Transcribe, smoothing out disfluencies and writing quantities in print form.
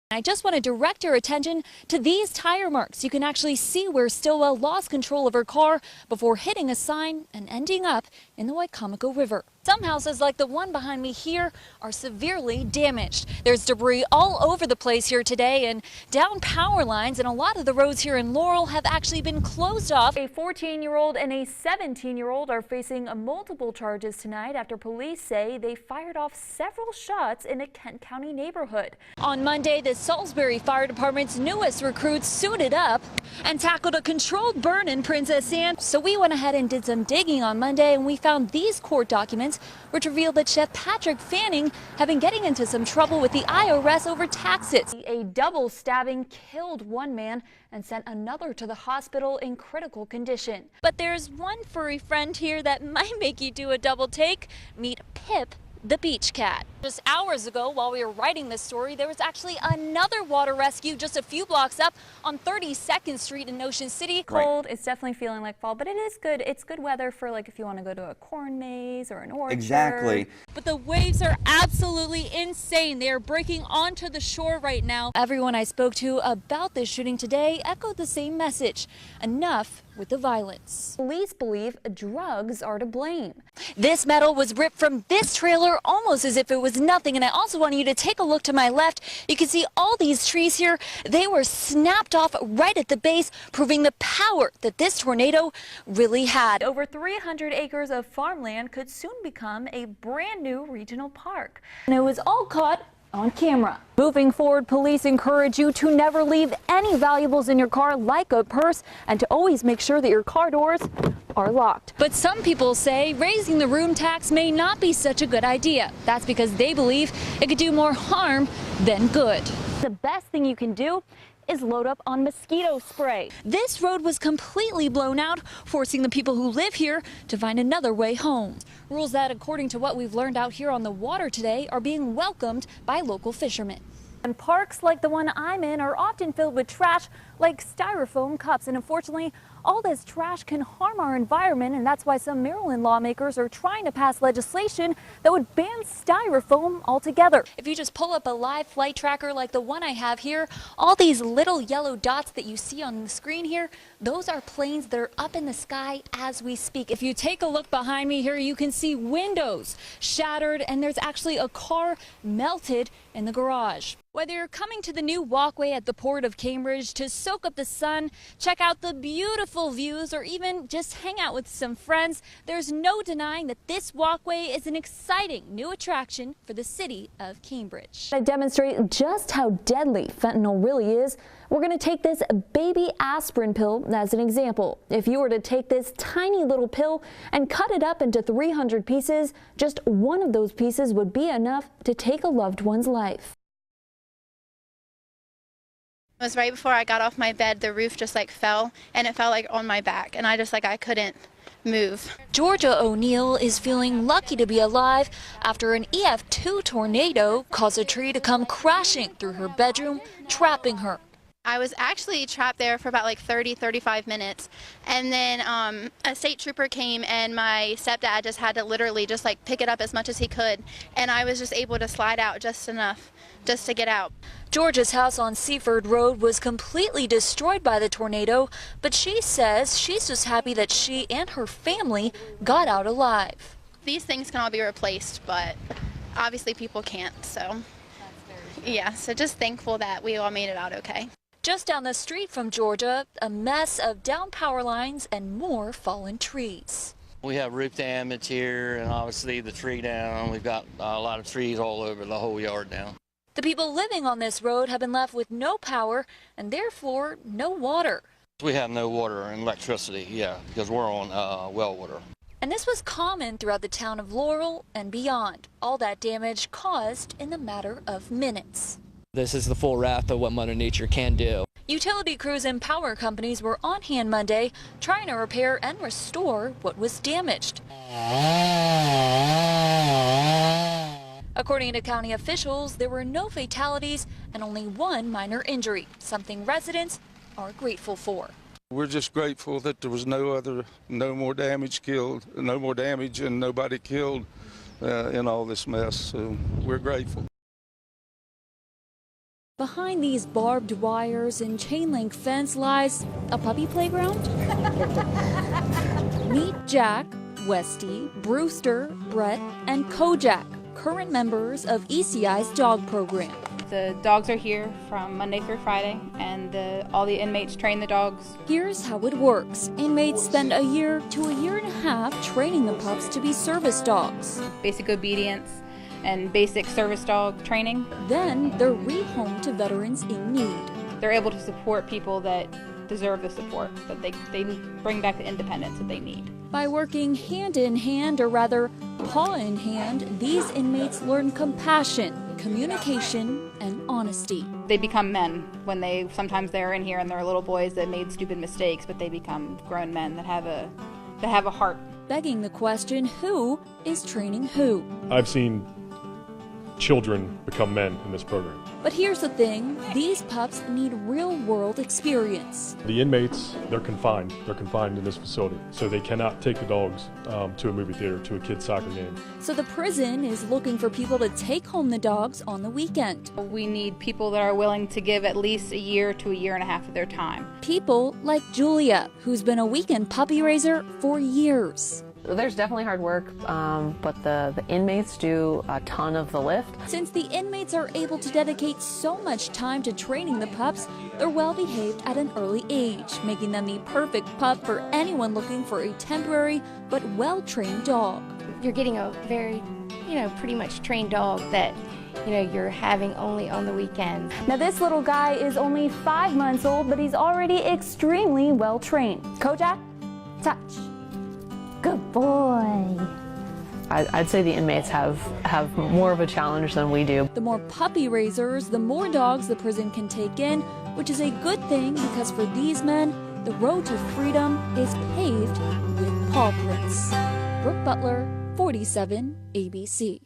I just want to direct your attention to these tire marks. You can actually see where Stillwell lost control of her car before hitting a sign and ending up in the Wicomico River. Some houses like the one behind me here are severely damaged. There's debris all over the place here today and down power lines, and a lot of the roads here in Laurel have actually been closed off. A 14-year-old and a 17-year-old are facing multiple charges tonight after police say they fired off several shots in a Kent County neighborhood. On Monday, the Salisbury Fire Department's newest recruits suited up and tackled a controlled burn in Princess Anne. So we went ahead and did some digging on Monday, and we found these court documents which revealed that Chef Patrick Fanning had been getting into some trouble with the IRS over taxes. A double stabbing killed one man and sent another to the hospital in critical condition. But there's one furry friend here that might make you do a double take. Meet Pip, the beach cat. Just hours ago, while we were writing this story, there was actually another water rescue just a few blocks up on 32nd Street in Ocean City. Cold, it's definitely feeling like fall, but it is good. It's good weather for like if you want to go to a corn maze or an orchard. Exactly. But the waves are absolutely insane. They are breaking onto the shore right now. Everyone I spoke to about this shooting today echoed the same message. Enough with the violence. Police believe drugs are to blame. This metal was ripped from this trailer almost as if it was nothing. And I also want you to take a look to my left. You can see all these trees here. They were snapped off right at the base, proving the power that this tornado really had. Over 300 acres of farmland could soon become a brand new regional park. And it was all caught on camera. Moving forward, police encourage you to never leave any valuables in your car, like a purse, and to always make sure that your car doors are locked. But some people say raising the room tax may not be such a good idea. That's because they believe it could do more harm than good. The best thing you can do is load up on mosquito spray. This road was completely blown out, forcing the people who live here to find another way home. Rules that, according to what we've learned out here on the water today, are being welcomed by local fishermen. And parks like the one I'm in are often filled with trash like styrofoam cups, and unfortunately all this trash can harm our environment, and that's why some Maryland lawmakers are trying to pass legislation that would ban styrofoam altogether. If you just pull up a live flight tracker like the one I have here, all these little yellow dots that you see on the screen here, those are planes that are up in the sky as we speak. If you take a look behind me here, you can see windows shattered, and there's actually a car melted in the garage. Whether you're coming to the new walkway at the Port of Cambridge to soak up the sun, check out the beautiful views, or even just hang out with some friends, there's no denying that this walkway is an exciting new attraction for the city of Cambridge. To demonstrate just how deadly fentanyl really is, we're going to take this baby aspirin pill as an example. If you were to take this tiny little pill and cut it up into 300 pieces, just one of those pieces would be enough to take a loved one's life. It was right before I got off my bed, the roof just fell, and it fell on my back, and I couldn't move. Georgia O'Neill is feeling lucky to be alive after an EF2 tornado caused a tree to come crashing through her bedroom, trapping her. I was actually trapped there for about 35 minutes, and then a state trooper came, and my stepdad just had to literally just pick it up as much as he could, and I was just able to slide out just enough just to get out. Georgia's house on Seaford Road was completely destroyed by the tornado, but she says she's just happy that she and her family got out alive. These things can all be replaced, but obviously people can't, so yeah, so just thankful that we all made it out okay. Just down the street from Georgia, a mess of down power lines and more fallen trees. We have roof damage here, and obviously the tree down. We've got a lot of trees all over the whole yard now. The people living on this road have been left with no power and therefore no water. We have no water and electricity, yeah, because we're on well water. And this was common throughout the town of Laurel and beyond. All that damage caused in the matter of minutes. This is the full wrath of what Mother Nature can do. Utility crews and power companies were on hand Monday trying to repair and restore what was damaged. According to county officials, there were no fatalities and only one minor injury, something residents are grateful for. We're just grateful that there was no more damage and nobody killed in all this mess, so we're grateful. Behind these barbed wires and chain link fence lies a puppy playground. Meet Jack, Westy, Brewster, Brett, and Kojak, current members of ECI's dog program. The dogs are here from Monday through Friday, and all the inmates train the dogs. Here's how it works. Inmates spend a year to a year and a half training the pups to be service dogs. Basic obedience and basic service dog training. Then they're rehomed to veterans in need. They're able to support people that deserve the support, that they bring back the independence that they need. By working hand in hand, or rather paw in hand, these inmates learn compassion, communication, and honesty. They become men when sometimes they're in here and they're little boys that made stupid mistakes, but they become grown men that have a heart. Begging the question, who is training who? I've seen children become men in this program. But here's the thing, these pups need real-world experience. The inmates, they're confined. They're confined in this facility, so they cannot take the dogs to a movie theater, to a kid's soccer game. So the prison is looking for people to take home the dogs on the weekend. We need people that are willing to give at least a year to a year and a half of their time. People like Julia, who's been a weekend puppy raiser for years. There's definitely hard work, but the inmates do a ton of the lift. Since the inmates are able to dedicate so much time to training the pups, they're well behaved at an early age, making them the perfect pup for anyone looking for a temporary but well-trained dog. You're getting a very, pretty much trained dog that, you're having only on the weekends. Now this little guy is only 5 months old, but he's already extremely well trained. Kojak, touch. Good boy. I'd say the inmates have more of a challenge than we do. The more puppy raisers, the more dogs the prison can take in, which is a good thing because for these men, the road to freedom is paved with paw prints. Brooke Butler, 47 ABC.